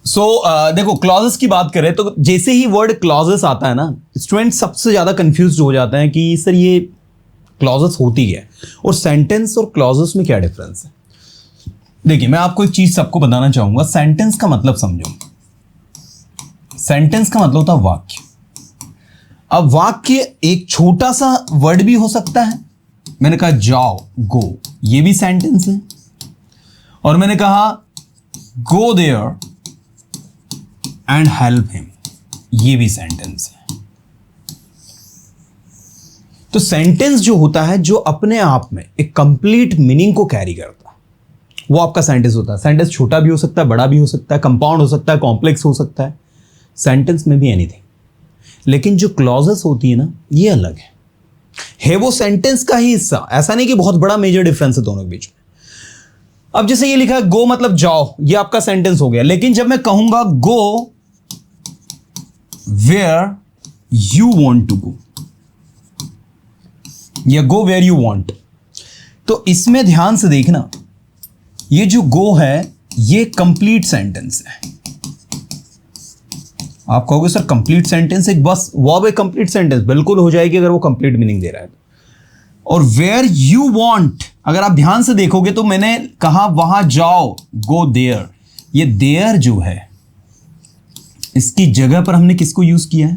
देखो क्लॉजेस की बात करें तो जैसे ही वर्ड क्लॉजेस आता है ना, स्टूडेंट सबसे ज्यादा कंफ्यूज हो जाते हैं कि सर ये क्लॉजेस होती है और सेंटेंस और क्लॉजेस में क्या डिफरेंस है। देखिए मैं आपको एक चीज सबको बताना चाहूंगा, सेंटेंस का मतलब समझो। सेंटेंस का मतलब होता है वाक्य। अब वाक्य एक छोटा सा वर्ड भी हो सकता है। मैंने कहा जाओ, गो, ये भी सेंटेंस है। और मैंने कहा go there and help him, ये भी सेंटेंस है। तो सेंटेंस जो होता है, जो अपने आप में एक कंप्लीट मीनिंग को कैरी करता है, वो आपका सेंटेंस होता है। सेंटेंस छोटा भी हो सकता है, बड़ा भी हो सकता है, कंपाउंड हो सकता है, कॉम्प्लेक्स हो सकता है, सेंटेंस में भी एनीथिंग। लेकिन जो क्लॉजेस होती है ना, ये अलग है वो सेंटेंस का ही हिस्सा। ऐसा नहीं कि बहुत बड़ा मेजर डिफरेंस है दोनों के बीच में। अब जैसे ये लिखा है गो मतलब जाओ, ये आपका सेंटेंस हो गया। लेकिन जब मैं कहूंगा go where you want to go या गो वेयर यू वॉन्ट, तो इसमें ध्यान से देखना, ये जो गो है ये कंप्लीट सेंटेंस है। आप कहोगे सर कंप्लीट सेंटेंस एक बस वर्ब है, कंप्लीट सेंटेंस बिल्कुल हो जाएगी अगर वो कंप्लीट मीनिंग दे रहा है। और वेयर यू वॉन्ट, अगर आप ध्यान से देखोगे तो मैंने कहा वहां जाओ, गो देयर। ये देयर जो है इसकी जगह पर हमने किसको यूज किया है?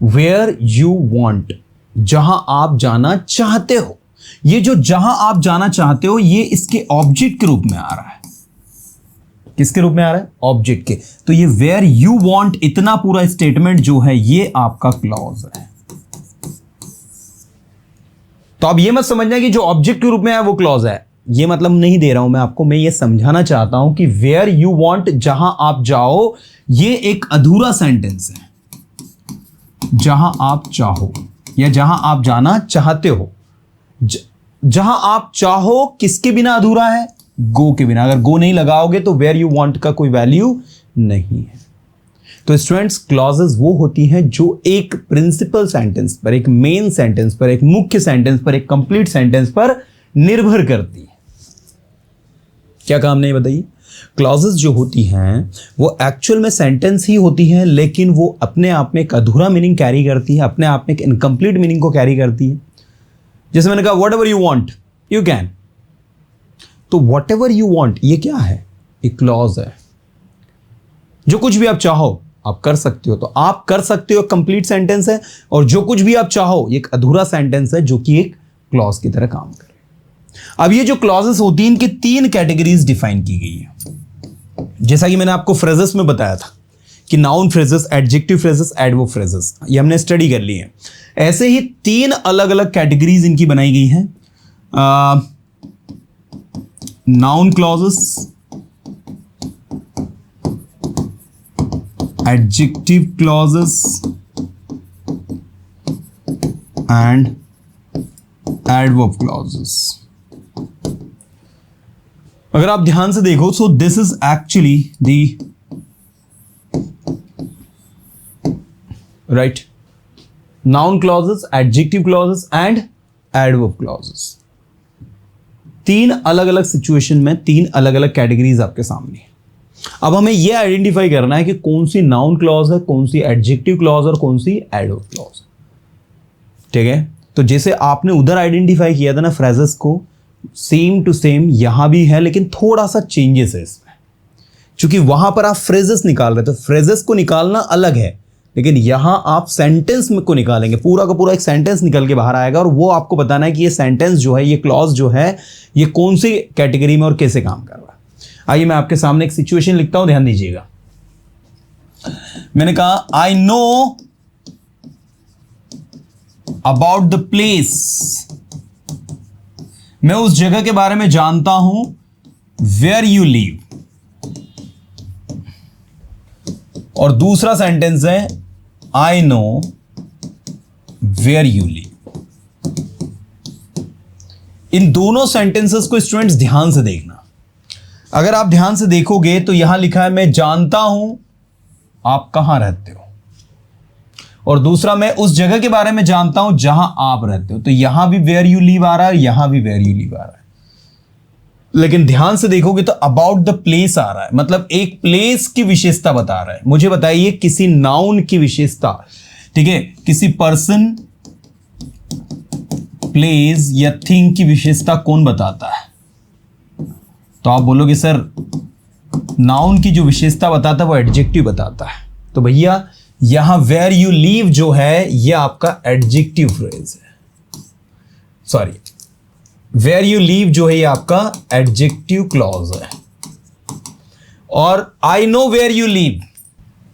वेयर यू वॉन्ट, जहां आप जाना चाहते हो। ये जो जहां आप जाना चाहते हो ये इसके ऑब्जेक्ट के रूप में आ रहा है। किसके रूप में आ रहा है? ऑब्जेक्ट के। तो ये वेयर यू वॉन्ट इतना पूरा स्टेटमेंट जो है ये आपका क्लॉज है। तो अब ये मत समझना कि जो ऑब्जेक्ट के रूप में है वो क्लॉज है, ये मतलब नहीं दे रहा हूं मैं आपको। मैं ये समझाना चाहता हूं कि वेयर यू वांट, जहां आप जाओ, ये एक अधूरा सेंटेंस है। जहां आप चाहो या जहां आप जाना चाहते हो, जहां आप चाहो किसके बिना अधूरा है? गो के बिना। अगर गो नहीं लगाओगे तो वेयर यू वांट का कोई वैल्यू नहीं है। तो स्टूडेंट्स, क्लॉजेस वो होती हैं जो एक प्रिंसिपल सेंटेंस पर, एक मेन सेंटेंस पर, एक मुख्य सेंटेंस पर, एक कंप्लीट सेंटेंस पर निर्भर करती है। क्या काम नहीं बताइए? क्लॉजेस जो होती हैं वो एक्चुअल में सेंटेंस ही होती हैं, लेकिन वो अपने आप में एक अधूरा मीनिंग कैरी करती है, अपने आप में एक इनकम्प्लीट मीनिंग को कैरी करती है। जैसे मैंने कहा what ever you want you can, तो व्हाट एवर यू वांट ये क्या है? एक क्लॉज है। जो कुछ भी आप चाहो आप कर सकते हो, तो आप कर सकते हो कंप्लीट सेंटेंस है, और जो कुछ भी आप चाहो ये एक अधूरा सेंटेंस है जो कि एक क्लॉज की तरह काम करे। अब ये जो क्लॉजेस होती हैं इनकी 3 कैटेगरीज डिफाइन की गई है। जैसा कि मैंने आपको फ्रेजेस में बताया था कि noun phrases, adjective phrases, adverb phrases, ये हमने स्टडी कर ली है। ऐसे ही 3 अलग अलग कैटेगरीज इनकी बनाई गई हैं। Noun clauses, adjective clauses and adverb clauses। अगर आप ध्यान से देखो, so this is actually the right noun clauses, adjective clauses and adverb clauses। 3 अलग अलग सिचुएशन में 3 अलग अलग कैटेगरीज आपके सामने है। अब हमें यह आइडेंटिफाई करना है कि कौन सी नाउन क्लॉज है, कौन सी एडजेक्टिव क्लॉज और कौन सी एडवर्ब क्लॉज। ठीक है, तो जैसे आपने उधर आइडेंटिफाई किया था ना फ्रेजेस को, सेम टू सेम यहां भी है, लेकिन थोड़ा सा चेंजेस है इसमें। क्योंकि वहां पर आप फ्रेजेस निकाल रहे थे, फ्रेजेस को निकालना अलग है, लेकिन यहां आप सेंटेंस में को निकालेंगे। पूरा का पूरा एक सेंटेंस निकल के बाहर आएगा और वो आपको बताना है कि ये सेंटेंस जो है, ये क्लॉज जो है, ये कौन सी कैटेगरी में और कैसे काम कर रहा है। आइए मैं आपके सामने एक सिचुएशन लिखता हूं, ध्यान दीजिएगा। मैंने कहा आई नो अबाउट द प्लेस, मैं उस जगह के बारे में जानता हूं वेयर यू लिव। और दूसरा सेंटेंस है I know where you live. इन दोनों सेंटेंसेस को स्टूडेंट्स ध्यान से देखना। अगर आप ध्यान से देखोगे तो यहां लिखा है मैं जानता हूं आप कहां रहते हो, और दूसरा मैं उस जगह के बारे में जानता हूं जहां आप रहते हो। तो यहां भी वेयर यू लिव आ रहा है, यहां भी वेयर यू लिव आ रहा है। लेकिन ध्यान से देखोगे तो अबाउट द प्लेस आ रहा है, मतलब एक प्लेस की विशेषता बता रहा है। मुझे बताइए किसी नाउन की विशेषता, ठीक है, किसी पर्सन, प्लेस या थिंग की विशेषता कौन बताता है? तो आप बोलोगे सर नाउन की जो विशेषता बताता है वो एडजेक्टिव बताता है। तो भैया यहां वेयर यू लीव जो है ये आपका एडजेक्टिव फ्रेज है, सॉरी, वेयर यू लीव जो है ये आपका एडजेक्टिव क्लॉज है। और I know where you leave,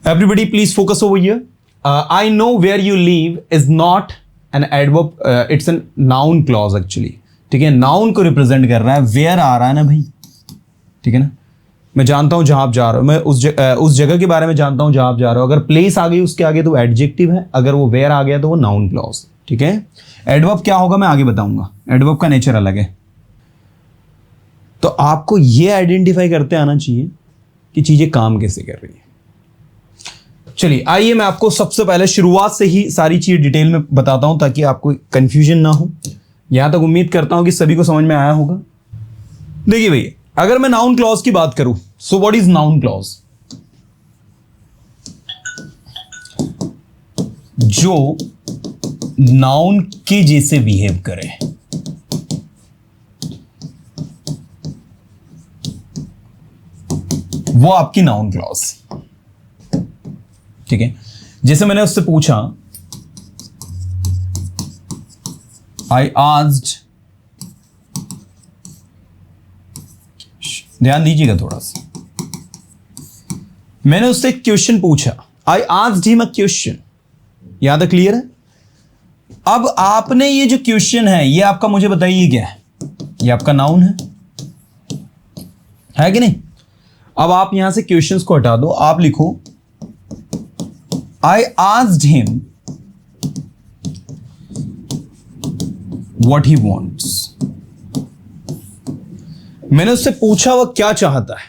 everybody please focus over here, I know where you leave is not an adverb, it's an noun clause actually, ठीक है, noun को represent कर रहा है, वेयर आ रहा है ना भाई, ठीक है ना, मैं जानता हूं जहां आप जा रहे हो, मैं उस जगह के बारे में जानता हूं जहां आप जा रहे हो, अगर प्लेस आ गई उसके आगे तो एडजेक्टिव है, अगर वो वेयर आ गया तो वो नाउन क्लॉज, ठीक है। एडवर्ब क्या होगा मैं आगे बताऊंगा, एडवर्ब का नेचर अलग है। तो आपको ये आइडेंटिफाई करते आना चाहिए कि चीजें काम कैसे कर रही है। चलिए आइए मैं आपको सबसे पहले शुरुआत से ही सारी चीज डिटेल में बताता हूं ताकि आपको कंफ्यूजन ना हो। यहां तक उम्मीद करता हूं कि सभी को समझ में आया होगा। देखिए भैया अगर मैं नाउन क्लॉज की बात करूं, so what is noun clause? जो नाउन के जैसे बिहेव करे, वो आपकी नाउन क्लॉज, ठीक है। जैसे मैंने उससे पूछा, आई आस्क्ड, ध्यान दीजिएगा थोड़ा सा, मैंने उससे एक क्वेश्चन पूछा, I asked him a question, यहां तक क्लियर है? अब आपने ये जो क्वेश्चन है ये आपका, मुझे बताइए क्या है? ये आपका नाउन है कि नहीं? अब आप यहां से क्वेश्चंस को हटा दो, आप लिखो I asked him what he wants, मैंने उससे पूछा वह क्या चाहता है।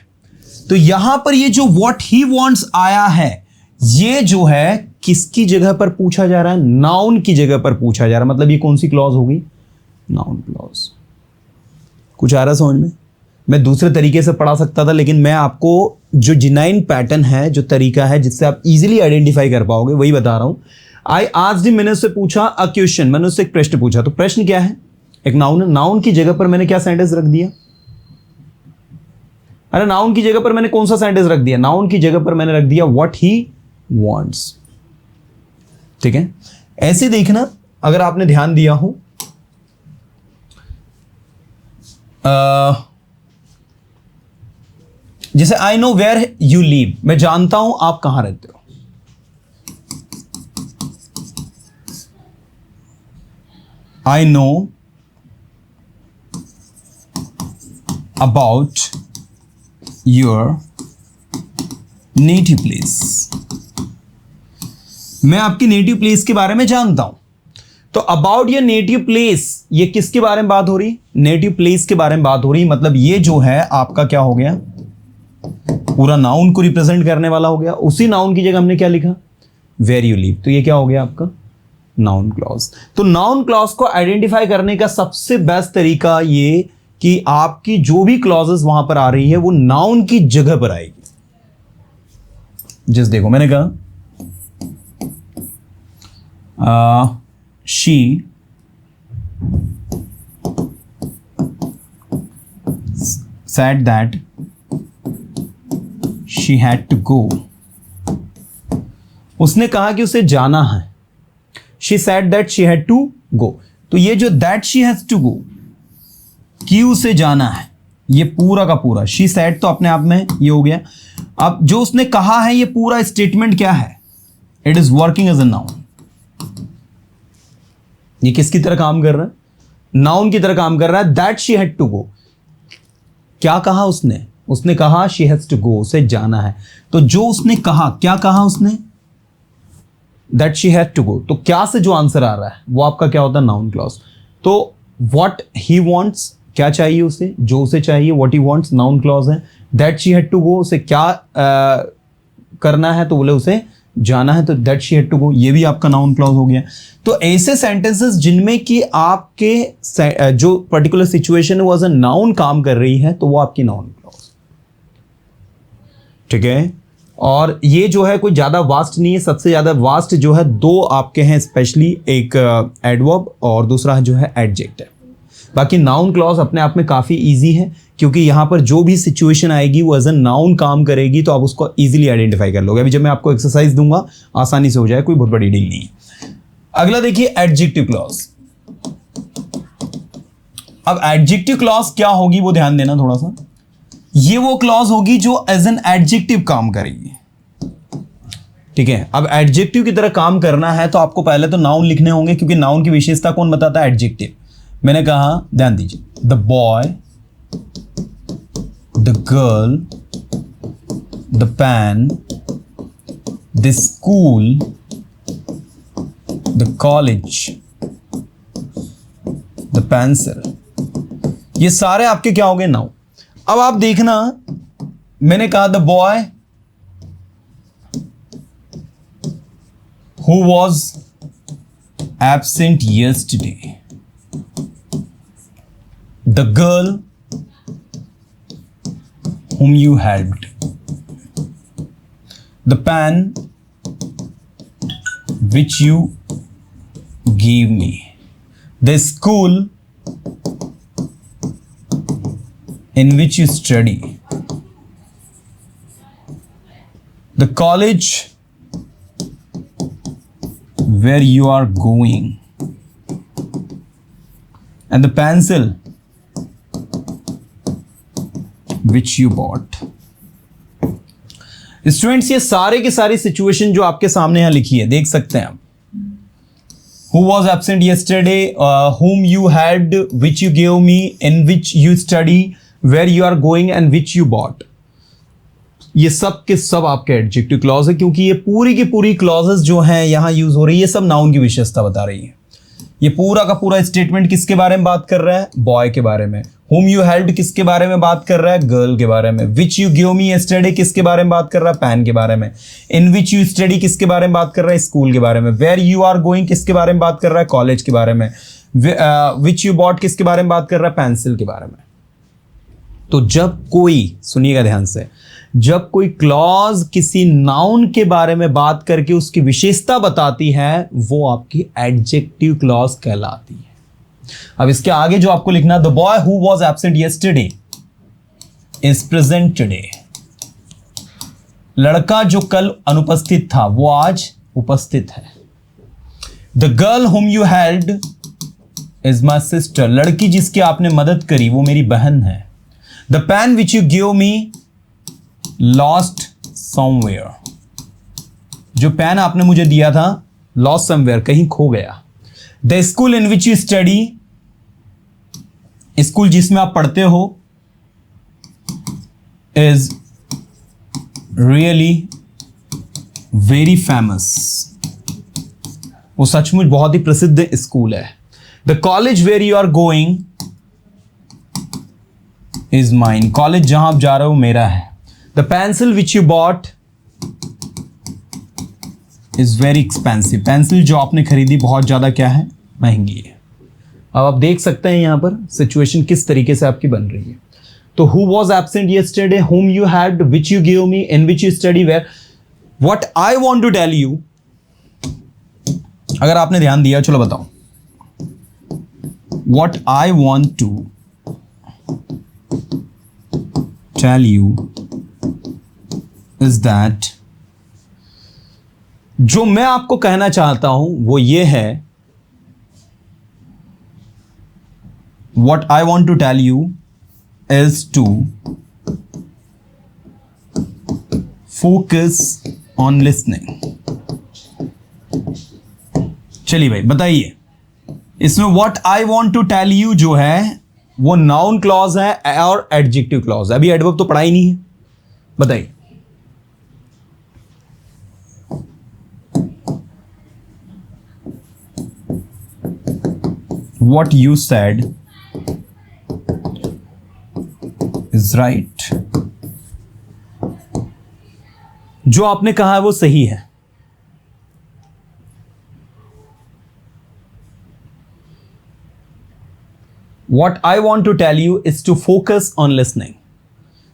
तो यहां पर ये जो व्हाट ही वांट्स आया है ये जो है किसकी जगह पर पूछा जा रहा है? नाउन की जगह पर पूछा जा रहा है। मतलब ये कौन सी क्लॉज होगी? Noun clause. कुछ आ रहा समझ में? मैं दूसरे तरीके से पढ़ा सकता था लेकिन मैं आपको जो जेन्युइन पैटर्न है, जो तरीका है जिससे आप इजीली आइडेंटिफाई कर पाओगे वही बता रहा हूं। आई आस्क्ड हिम, मैंने उससे पूछा अ क्वेश्चन, मैंने उससे एक प्रश्न पूछा। तो प्रश्न क्या है? एक नाउन है, नाउन की जगह पर मैंने क्या सेंटेंस रख दिया? अरे नाउन की जगह पर मैंने कौन सा सेंटेंस रख दिया? नाउन की जगह पर मैंने रख दिया व्हाट ही वांट्स, ठीक है। ऐसे देखना अगर आपने ध्यान दिया हो, जैसे I know where you live, मैं जानता हूं आप कहां रहते हो। I know about your native place, मैं आपकी नेटिव प्लेस के बारे में जानता हूं। तो अबाउट योर नेटिव प्लेस, ये किसके बारे में बात हो रही? नेटिव प्लेस के बारे में बात हो रही। मतलब ये जो है आपका क्या हो गया? पूरा नाउन को रिप्रेजेंट करने वाला हो गया। उसी नाउन की जगह हमने क्या लिखा? Where you live. तो ये क्या हो गया आपका? Noun clause. तो नाउन क्लॉज को आइडेंटिफाई करने का सबसे बेस्ट तरीका ये कि आपकी जो भी क्लॉजेस वहां पर आ रही है वो नाउन की जगह पर आएगी। जस्ट देखो मैंने कहा she said that she had to go, उसने कहा कि उसे जाना है। she said that she had to go, तो ये जो that she has to go कि उसे जाना है, ये पूरा का पूरा she said तो अपने आप में ये हो गया। अब जो उसने कहा है ये पूरा स्टेटमेंट क्या है? It is working as a noun. ये किसकी तरह काम कर रहा है? नाउन की तरह काम कर रहा है। That she had to go, क्या कहा उसने? उसने कहा शी हैज टू गो, उसे जाना है। तो जो उसने कहा, क्या कहा उसने? That she had to go. तो क्या से जो आंसर आ रहा है वो आपका क्या होता है? Noun clause. तो व्हाट ही वांट्स, क्या चाहिए उसे? जो उसे चाहिए, what he wants noun clause है। That she had to go, उसे क्या करना है? तो बोले उसे जाना है तो that she had to go, ये भी आपका नाउन क्लॉज हो गया। तो ऐसे सेंटेंसेस जिनमें कि आपके जो पर्टिकुलर सिचुएशन है वो एज अ नाउन काम कर रही है तो वो आपकी नाउन क्लॉज, ठीक है। और ये जो है कोई ज़्यादा वास्ट नहीं है, सबसे ज़्यादा वास्ट जो है दो आपके हैं स्पेशली, एक एडवर्ब और दूसरा जो है एडजेक्टिव। बाकी नाउन क्लॉज अपने आप में काफ़ी इजी है क्योंकि यहाँ पर जो भी सिचुएशन आएगी वो एज अ नाउन काम करेगी तो आप उसको इजीली आइडेंटिफाई कर लोगे। अभी जब मैं आपको एक्सरसाइज दूंगा आसानी से हो जाए, कोई बहुत बड़ी डील नहीं है। अगला देखिए एडजेक्टिव क्लॉज। अब एडजेक्टिव क्लॉज क्या होगी वो ध्यान देना थोड़ा सा। ये वो क्लॉज होगी जो एज एन एडजेक्टिव काम करेगी, ठीक है। अब एडजेक्टिव की तरह काम करना है तो आपको पहले तो नाउन लिखने होंगे क्योंकि नाउन की विशेषता कौन बताता है? एडजेक्टिव। मैंने कहा ध्यान दीजिए, the boy, the girl, the pen, the school, the college, the pencil, ये सारे आपके क्या हो गए? नाउन। अब आप देखना, मैंने कहा the boy who was absent yesterday, the girl whom you helped, the pen which you gave me, the school in which you study, the college where you are going, and the pencil which you bought. Students ये सारे की सारी situation जो आपके सामने यहां लिखी है देख सकते हैं आप। Who was absent yesterday, whom you had, which you gave me, in which you study, where you are going and which you bought. ये सब के सब आपके एडजेक्टिव क्लॉज है क्योंकि ये पूरी की पूरी क्लॉजेस जो हैं यहां यूज हो रही है, ये सब नाउन की विशेषता बता रही है। ये पूरा का पूरा स्टेटमेंट किसके बारे में बात कर रहा है? बॉय के बारे में। whom you helped किसके बारे में बात कर रहा है? गर्ल के बारे में। which you gave me yesterday किसके बारे में बात कर रहा है? पैन के बारे में। in which you study किसके बारे में बात कर रहा है? स्कूल के बारे में। where you are going किसके बारे में बात कर रहा है? कॉलेज के बारे में। which you bought किसके बारे में बात कर रहा है? पेंसिल के बारे में। तो जब कोई, सुनिएगा ध्यान से, जब कोई क्लॉज किसी नाउन के बारे में बात करके उसकी विशेषता बताती है वो आपकी एडजेक्टिव क्लॉज कहलाती है। अब इसके आगे जो आपको लिखना, the boy who was absent yesterday is present today. लड़का जो कल अनुपस्थित था वो आज उपस्थित है। The girl whom you held is my sister. लड़की जिसकी आपने मदद करी वो मेरी बहन है। The pen which you give me lost somewhere. जो पेन आपने मुझे दिया था लॉस्ट समवेयर, कहीं खो गया। The school in which you study, school जिसमें आप पढ़ते हो, इज रियली वेरी फेमस। वो सचमुच बहुत ही प्रसिद्ध स्कूल है। The college where you are going is mine. College जहां आप जा रहे हो मेरा है। The pencil which you bought is very expensive. Pencil जो आपने खरीदी बहुत ज्यादा क्या है? महंगी है। अब आप देख सकते हैं यहां पर सिचुएशन किस तरीके से आपकी बन रही है। तो who was absent yesterday, whom you had, which you give me, in which you study, where. What I want to tell you, अगर आपने ध्यान दिया, चलो बताओ। What I want to tell you is that, जो मैं आपको कहना चाहता हूं वो ये है, what I want to tell you is to focus on listening. चलिए भाई बताइए, इसमें what I want to tell you जो है वो नाउन क्लॉज है और एडजेक्टिव क्लॉज है। अभी एडवर्ब तो पढ़ा ही नहीं है, बताइए। What you said is right. जो आपने कहा है वो सही है। What I want to tell you is to focus on listening.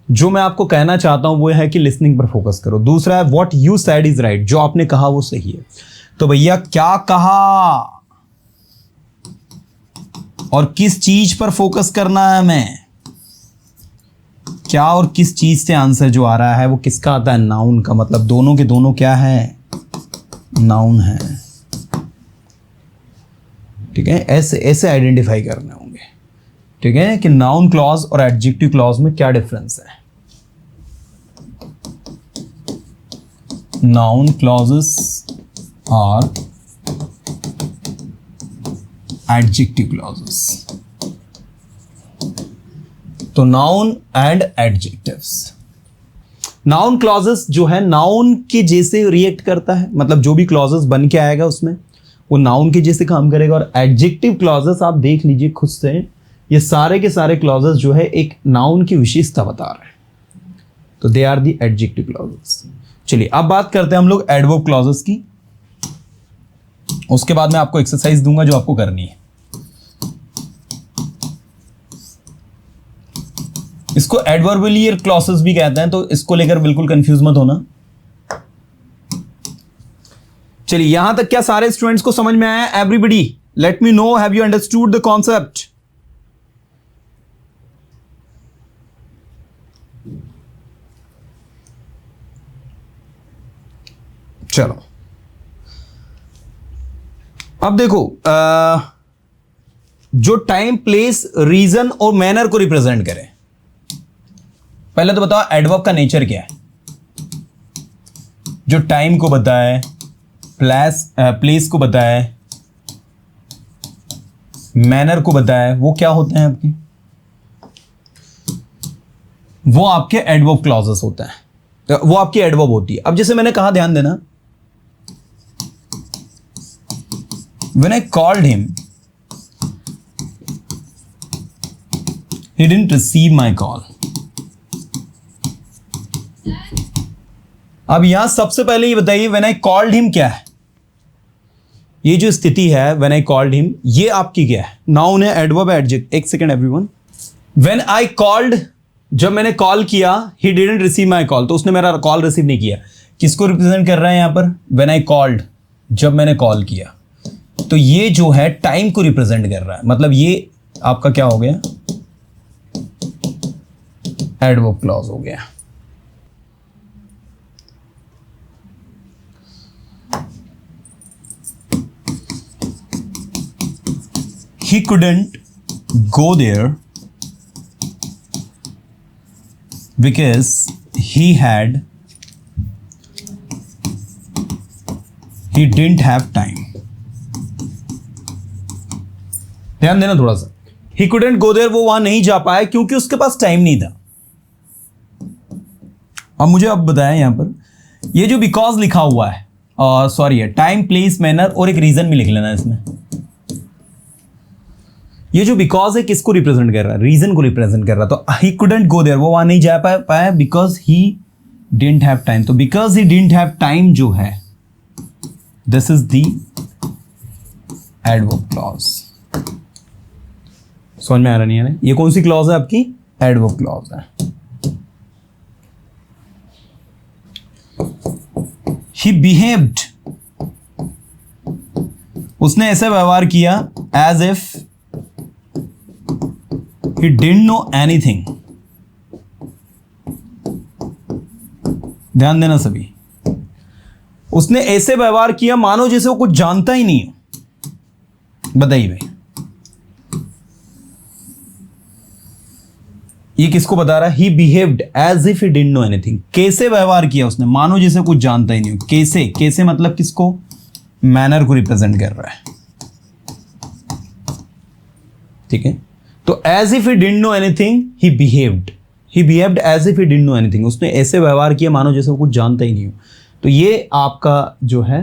जो मैं आपको कहना चाहता हूं वो है कि लिसनिंग पर फोकस करो। दूसरा है what you said is right, जो आपने कहा वो सही है। तो भैया क्या कहा और किस चीज पर फोकस करना है हमें, क्या और किस चीज से आंसर जो आ रहा है वो किसका आता है, नाउन का। मतलब दोनों के दोनों क्या है, नाउन है। ठीक है, ऐसे ऐसे आइडेंटिफाई करने होंगे। ठीक है, कि नाउन क्लॉज और एडजेक्टिव क्लॉज में क्या डिफरेंस है। नाउन क्लॉजेस और एडजेक्टिव क्लॉजेस। तो noun and adjectives. Noun clauses जो है नाउन के जैसे रिएक्ट करता है, मतलब जो भी क्लॉजेस बन के आएगा उसमें वो नाउन के जैसे काम करेगा। और एडजेक्टिव क्लॉजेस आप देख लीजिए खुद से, ये सारे के सारे क्लॉजेस जो है एक नाउन की विशेषता बता रहे हैं। तो they are the adjective clauses. चलिए अब बात करते हैं हम लोग एडवर्ब क्लॉजेस की। उसके बाद मैं आपको एक्सरसाइज दूंगा जो आपको करनी है। इसको एडवर्बियल क्लॉजेस भी कहते हैं, तो इसको लेकर बिल्कुल कंफ्यूज मत होना। चलिए यहां तक क्या सारे स्टूडेंट्स को समझ में आया? Everybody let me know, have you understood the concept? चलो अब देखो, जो टाइम, प्लेस, रीजन और मैनर को रिप्रेजेंट करे। पहले तो बताओ एडवर्ब का नेचर क्या है। जो टाइम को बताए, प्लेस को बताए, मैनर को बताए, वो क्या होते हैं आपके, वो आपके एडवर्ब क्लॉजेस होते हैं, वो आपकी एडवर्ब होती है। अब जैसे मैंने कहा, ध्यान देना, when I called him he didn't receive my call। अब यहां सबसे पहले ये बताइए when I called him क्या है। ये जो स्थिति है when I called him, ये आपकी क्या है, नाउन है, एडवर्ब है, एडजेक्टिव। एक second everyone. when I called, जब मैंने कॉल किया, he didn't receive my call, तो उसने मेरा कॉल रिसीव नहीं किया। किसको रिप्रेजेंट कर रहा है यहां पर? when I called, जब मैंने कॉल किया। तो ये जो है टाइम को रिप्रेजेंट कर रहा है, मतलब ये आपका क्या हो गया, एडवर्ब क्लॉज हो गया। He couldn't go there because he didn't have time। ध्यान देना थोड़ा सा। He couldn't go there, वो वहां नहीं जा पाया क्योंकि उसके पास टाइम नहीं था। अब मुझे अब बताएं यहां पर, ये जो बिकॉज लिखा हुआ है, सॉरी है, टाइम, प्लेस, मैनर और एक रीजन भी लिख लेना इसमें। ये जो बिकॉज है किसको रिप्रेजेंट कर रहा है? रीजन को रिप्रेजेंट कर रहा है। तो ही कुडंट गो देयर, वो वहां नहीं जा पाया because he didn't have time. तो because he didn't have time जो है, this is the adverb clause. समझ में आ रहा नहीं है? ये कौन सी क्लॉज है आपकी? एडवर्ब क्लॉज है। ही बिहेव्ड, उसने ऐसा व्यवहार किया as if he didn't know anything। ध्यान देना सभी, उसने ऐसे व्यवहार किया मानो जैसे वो कुछ जानता ही नहीं हो। बताइए भाई, ये किसको बता रहा है? he behaved as if he didn't know anything। कैसे व्यवहार किया उसने? मानो जैसे कुछ जानता ही नहीं हो। कैसे, कैसे मतलब किसको? मैनर को रिप्रेजेंट कर रहा है। ठीक है, तो as if he didn't know anything he behaved as if he didn't know anything. उसने ऐसे व्यवहार किया मानो जैसे वो कुछ जानता ही नहीं हो। तो ये आपका जो है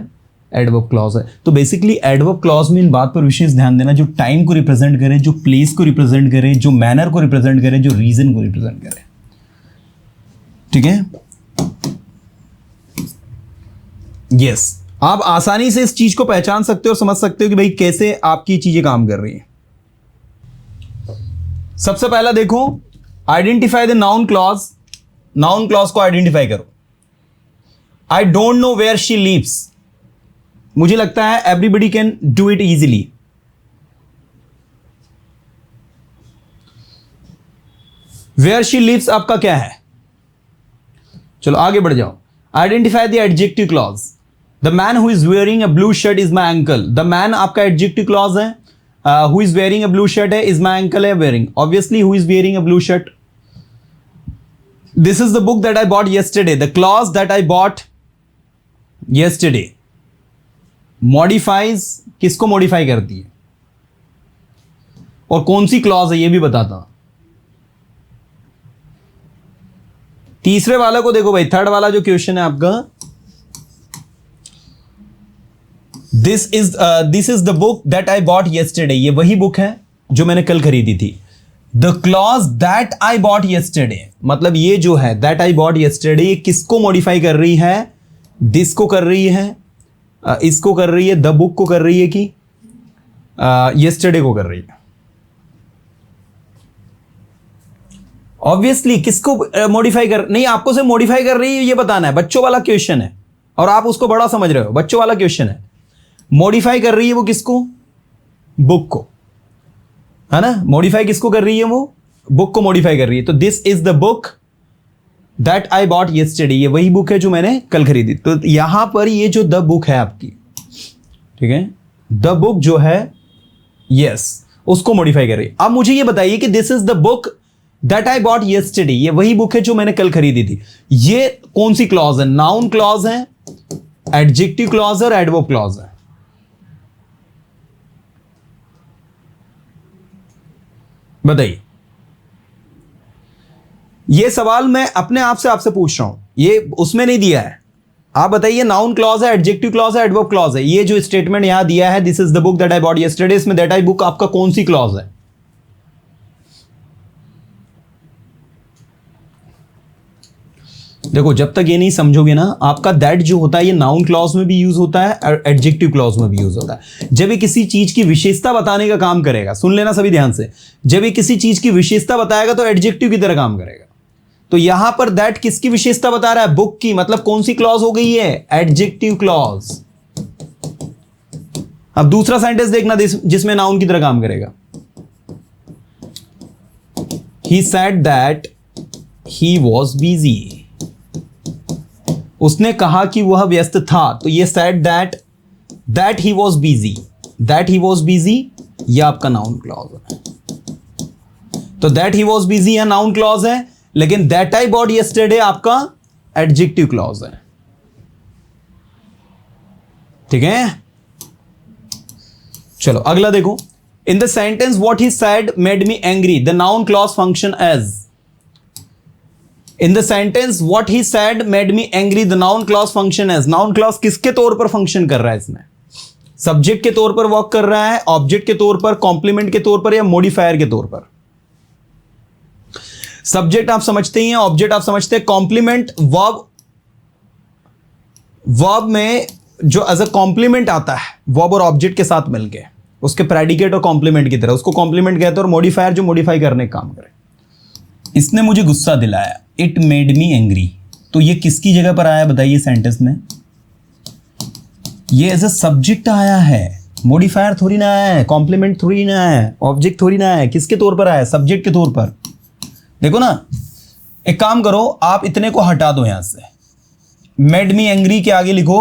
एडवर्ब क्लॉज है। तो बेसिकली एडवर्ब क्लॉज में इन बात पर विशेष ध्यान देना, जो टाइम को रिप्रेजेंट करे, जो प्लेस को रिप्रेजेंट करे, जो मैनर को रिप्रेजेंट करे, जो रीजन को रिप्रेजेंट करे। ठीक है, यस, आप आसानी से इस चीज को पहचान सकते हो और समझ सकते हो कि भाई कैसे आपकी चीजें काम कर रही हैं। सबसे पहला देखो, identify the noun clause. Noun clause को आइडेंटिफाई करो। I don't know where she lives, मुझे लगता है everybody can do it easily. Where she lives आपका क्या है? चलो आगे बढ़ जाओ। Identify the adjective clause. The man who is wearing a blue shirt is my uncle. The man आपका एडजेक्टिव क्लॉज है। Who is wearing a blue shirt है, इज माई अंकल है wearing, obviously who is wearing a blue shirt. This is the book that I bought yesterday. The clause that I bought yesterday modifies, किसको modify करती है और कौन सी clause है ये भी बताता हूं। तीसरे वाला को देखो भाई, थर्ड वाला जो क्वेश्चन है आपका, this is the book that I bought yesterday, ये वही बुक है जो मैंने कल खरीदी थी। The clause that I bought yesterday, मतलब ये जो है दैट आई बॉट येस्टरडे, ये किसको मॉडिफाई कर रही है? दिस को कर रही है, इसको कर रही है, द बुक को कर रही है कि येस्टरडे को कर रही है? ऑब्वियसली किसको मॉडिफाई कर, नहीं आपको से मॉडिफाई कर रही है ये बताना है। बच्चों वाला क्वेश्चन है और आप उसको बड़ा समझ रहे हो, बच्चों वाला क्वेश्चन है। मॉडिफाई कर रही है वो किसको? बुक को, है ना। मॉडिफाई किसको कर रही है? वो बुक को मॉडिफाई कर रही है। तो this is the book that I bought yesterday, ये वही बुक है जो मैंने कल खरीदी। तो यहां पर ये जो द बुक है आपकी, ठीक है, द बुक जो है, यस, उसको मॉडिफाई कर रही है। अब मुझे ये बताइए कि this is the book that I bought yesterday, ये वही बुक है जो मैंने कल खरीदी थी, ये कौन सी क्लॉज है? नाउन क्लॉज है, एडजेक्टिव क्लॉज है और एडवर्ब क्लॉज है? बताइए। ये सवाल मैं अपने आप से आपसे पूछ रहा हूं, ये उसमें नहीं दिया है। आप बताइए, नाउन क्लॉज है, एडजेक्टिव क्लॉज है, एडवर्ब क्लॉज है? ये जो स्टेटमेंट यहां दिया है, this is the book that I bought yesterday, इसमें दैट आई बुक आपका कौन सी क्लॉज है? देखो, जब तक ये नहीं समझोगे ना, आपका दैट जो होता है ये नाउन क्लॉज में भी यूज होता है और एडजेक्टिव क्लॉज में भी यूज होता है। जब ये किसी चीज की विशेषता बताने का काम करेगा, सुन लेना सभी ध्यान से, जब ये किसी चीज की विशेषता बताएगा तो एडजेक्टिव की तरह काम करेगा। तो यहां पर दैट किसकी विशेषता बता रहा है? बुक की, मतलब कौन सी क्लॉज हो गई है? Adjective clause. अब दूसरा सेंटेंस देखना जिसमें नाउन की तरह काम करेगा। He said that he was busy, उसने कहा कि वह व्यस्त था, तो ये said that he was busy, that he was busy, ये आपका नाउन क्लॉज है। तो दैट ही वॉज बिजी है नाउन क्लॉज है, लेकिन दैट आई बॉट येस्टरडे आपका एडजेक्टिव क्लॉज है। ठीक है, चलो अगला देखो। In the sentence what he said made me angry, the noun clause function as. In the sentence what he said made me angry, the noun clause function as. Noun clause किसके तौर पर function कर रहा है इसमें? Subject के तौर पर वर्क कर रहा है, ऑब्जेक्ट के तौर पर, कॉम्प्लीमेंट के तौर पर, या मॉडिफायर के तौर पर? सब्जेक्ट आप समझते ही हैं, ऑब्जेक्ट आप समझते हैं, कॉम्प्लीमेंट वर्ब में जो एज अ कॉम्प्लीमेंट आता है वर्ब और ऑब्जेक्ट के साथ मिलके, उसके प्रेडिकेट और कॉम्प्लीमेंट की तरह, उसको कॉम्प्लीमेंट कहते हैं। और मॉडिफायर जो मॉडिफाई करने का काम करे। इसने मुझे गुस्सा दिलाया, इट मेड मी एंग्री, तो ये किसकी जगह पर आया बताइए सेंटेंस में? ये एज अ सब्जेक्ट आया है, मॉडिफायर थोड़ी ना आया है, कॉम्प्लीमेंट थोड़ी ना आया है, ऑब्जेक्ट थोड़ी ना आया है। किसके तौर पर आया? सब्जेक्ट के तौर पर। देखो ना, एक काम करो, आप इतने को हटा दो यहां से, मेड मी एंग्री के आगे लिखो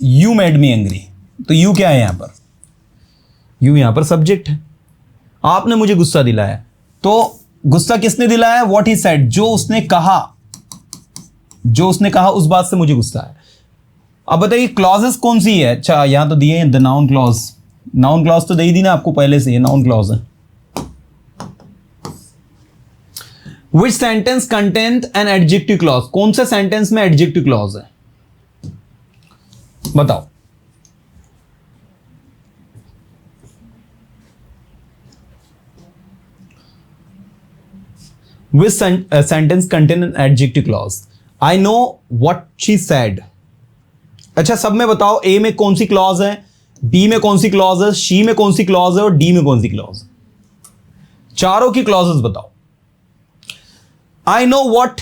यू मेड मी एंग्री। तो यू क्या है यहां पर? यू यहां पर सब्जेक्ट है। आपने मुझे गुस्सा दिलाया, तो गुस्सा किसने दिलाया? व्हाट ही सेड, जो उसने कहा, जो उसने कहा उस बात से मुझे गुस्सा है। अब बताइए क्लॉजेस कौन सी है? अच्छा, यहां तो दिए the noun clause, noun clause तो दे ही दी ना आपको पहले से, ये नाउन क्लॉज है। Which sentence contains an adjective clause? कौन से सेंटेंस में एडजेक्टिव क्लॉज है? बताओ। Which sentence contains an adjective clause? I know what she said. अच्छा, सब में बताओ, ए में कौन सी क्लॉज है, बी में कौन सी क्लॉज है, सी में कौन सी क्लॉज है और डी में कौन सी क्लॉज है? चारों की क्लॉजेस बताओ। I know what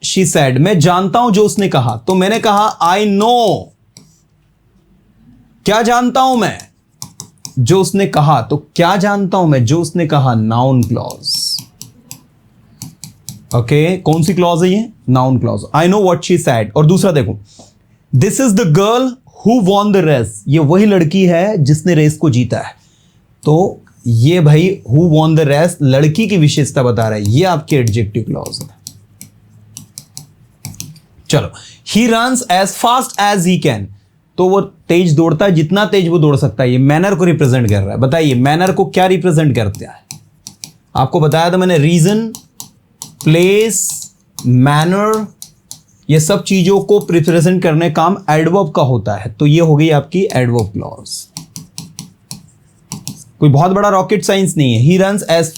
she said, मैं जानता हूं जो उसने कहा। तो मैंने कहा आई नो, क्या जानता हूं मैं, जो उसने कहा। तो क्या जानता हूं मैं, जो उसने कहा, नाउन क्लॉज। ओके, कौन सी क्लॉज है ये? Noun clause. I know what she said. और दूसरा देखो, this is the girl who won the race, ये वही लड़की है जिसने रेस को जीता है। तो ये भाई हु वॉन द रेस लड़की की विशेषता बता रहा है, ये आपके एडजेक्टिव क्लॉज है। चलो, he runs as fast as he can, तो वो तेज दौड़ता है जितना तेज वो दौड़ सकता है। ये मैनर को रिप्रेजेंट कर रहा है। बताइए मैनर को क्या रिप्रेजेंट करता है? आपको बताया था मैंने, रीजन, प्लेस, मैनर, ये सब चीजों को रिप्रेजेंट करने का काम एडवर्ब का होता है। तो ये हो गई आपकी एडवर्ब क्लॉज। कोई बहुत बड़ा रॉकेट साइंस नहीं है। He runs as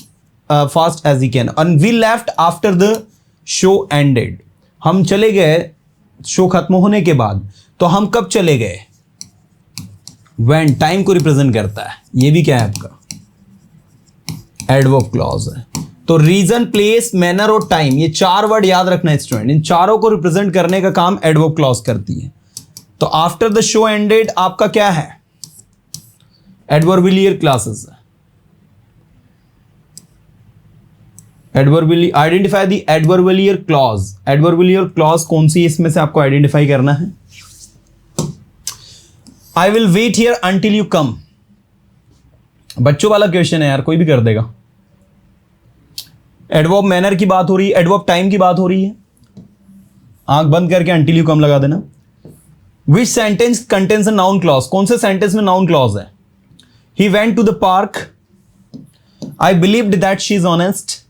fast as he can and we left after the show ended, हम चले गए शो खत्म होने के बाद। तो हम कब चले गए? व्हेन, टाइम को रिप्रेजेंट करता है। ये भी क्या है आपका एडवर्ब क्लॉज है। तो रीजन, प्लेस, मैनर और टाइम, ये चार वर्ड याद रखना है स्टूडेंट। इन चारों को रिप्रेजेंट करने का काम एडवर्ब क्लॉज करती है। तो आफ्टर द शो एंडेड आपका क्या है? एडवर्बिलियर क्लासेस है। Adverbial, identify the adverbial clause. Adverbial clause कौन सी इसमें से आपको आइडेंटिफाई करना है? I will wait here until you come, बच्चों वाला क्वेश्चन है यार, कोई भी कर देगा। एडवर्ब मैनर की बात हो रही है, एडवर्ब टाइम की बात हो रही है। आंख बंद करके अंटिल यू कम लगा देना। Which sentence contains a noun clause, कौन से सेंटेंस में नाउन क्लॉज है? He went to the park, I believed that she is honest,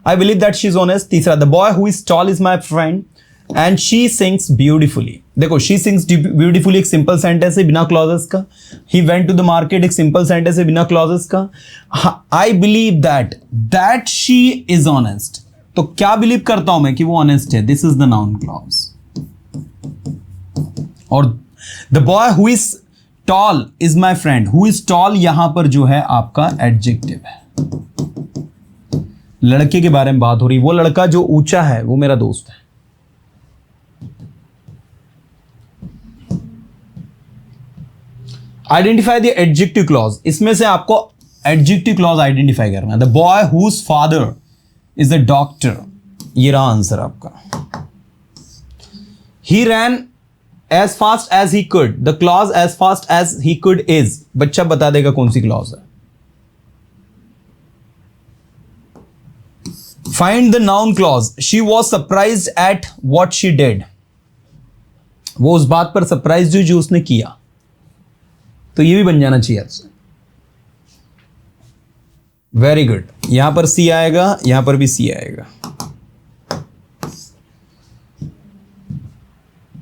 I believe that she is honest. तीसरा, the boy who is tall is my friend and she sings beautifully. देखो, she sings beautifully एक simple sentence है बिना clauses का। He went to the market एक simple sentence है बिना clauses का। आई believe that she is honest, तो क्या बिलीव करता हूं मैं कि वो ऑनेस्ट है, this is the noun clause. और the boy who is tall is my friend, who is tall यहां पर जो है आपका एडजेक्टिव है। लड़के के बारे में बात हो रही, वो लड़का जो ऊंचा है वो मेरा दोस्त है। आइडेंटिफाई द एडजेक्टिव क्लॉज, इसमें से आपको एडजेक्टिव क्लॉज आइडेंटिफाई करना है। The boy whose father is a doctor, ये रहा आंसर आपका। He ran as fast as he could, the clause as fast as he could is, बच्चा बता देगा कौन सी क्लॉज है। Find the noun clause, she was surprised at what she did, वो उस बात पर सरप्राइज हुई जो उसने किया। तो ये भी बन जाना चाहिए आपसे। वेरी गुड, यहां पर सी आएगा, यहां पर भी सी आएगा।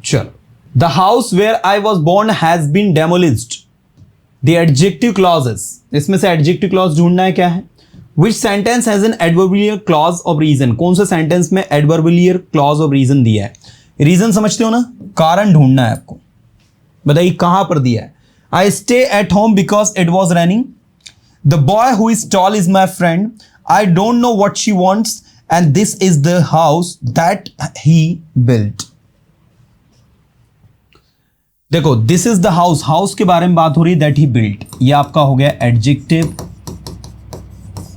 चलो, the house where I was born has been demolished, the adjective clauses, इसमें से एडजेक्टिव क्लॉज ढूंढना है। क्या है? Which sentence has an adverbial clause of reason, कौन से सेंटेंस में एडवर्बिलियर क्लॉज ऑफ रीजन दिया है? रीजन समझते हो ना, कारण ढूंढना है आपको। बताइए कहां पर दिया है? I stay at home because it was raining. The boy who is tall is my friend. I don't know what she wants and this is the house that he built. देखो, this is the house, house के बारे में बात हो रही है, that he built, ये आपका हो गया adjective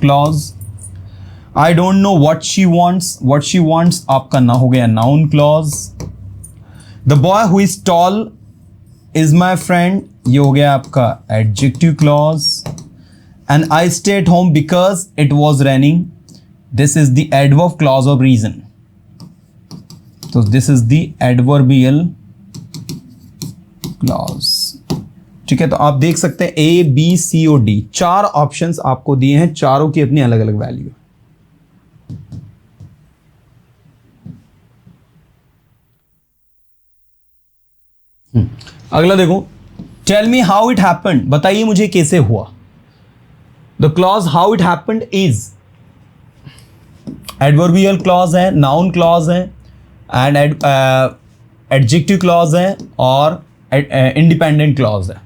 clause. I don't know what she wants आपका ना हो गया noun clause. The boy who is tall is my friend, ये हो गया आपका adjective clause. And I stay at home because it was raining, this is the adverb clause of reason. तो this is the adverbial clause. ठीक है, तो आप देख सकते हैं ए बी सी और डी, चार ऑप्शंस आपको दिए हैं, चारों की अपनी अलग अलग वैल्यू। अगला देखो, tell me how it happened, बताइए मुझे कैसे हुआ। The clause how it happened is adverbial clause है, नाउन क्लॉज है, एंड एडजेक्टिव क्लॉज है और इंडिपेंडेंट क्लॉज है।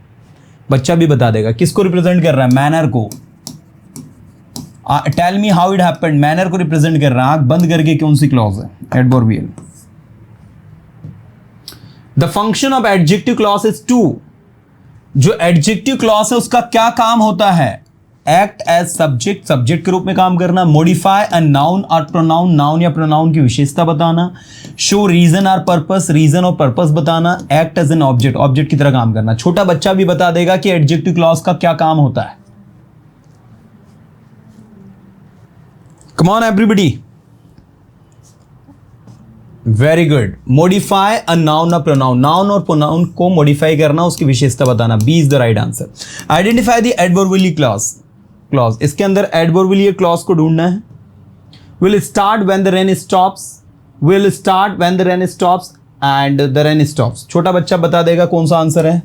बच्चा भी बता देगा किसको रिप्रेजेंट कर रहा है, मैनर को। Tell me how it happened, manner को रिप्रेजेंट कर रहा है, आंख बंद करके कौन सी क्लॉज है? Adverbial. The function of adjective clause is to, जो एडजेक्टिव क्लॉज है उसका क्या काम होता है? एक्ट एज सब्जेक्ट, सब्जेक्ट के रूप में काम करना, मॉडिफाई अ नाउन और प्रोनाउन, नाउन या प्रोनाउन की विशेषता बताना, शो रीजन और पर्पस, रीजन और पर्पस बताना, act as an object, object की तरह काम करना। छोटा बच्चा भी बता देगा कि एडजेक्टिव क्लॉज का क्या काम होता है। Come on everybody, very good. Modify a noun और प्रोनाउन, नाउन और प्रोनाउन को मॉडिफाई करना, उसकी विशेषता बताना, B is the right answer. Identify the adverbial clause, इसके अंदर एडवर्बियल क्लॉज को ढूंढना है। Will start when the rain stops, will start when the rain stops and the rain stops. छोटा बच्चा बता देगा कौन सा आंसर है?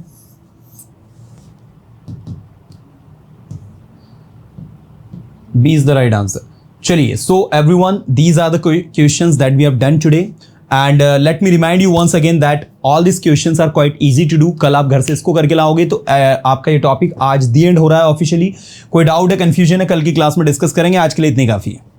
B is the right answer. चलिए, so everyone, these are the questions that we have done today, and let me remind you once again that all these questions are quite easy to do। कल आप घर से इसको करके लाओगे तो आपका ये टॉपिक आज दी एंड हो रहा है ऑफिशियली। कोई डाउट है, कंफ्यूजन है, कल की क्लास में डिस्कस करेंगे। आज के लिए इतनी काफ़ी है।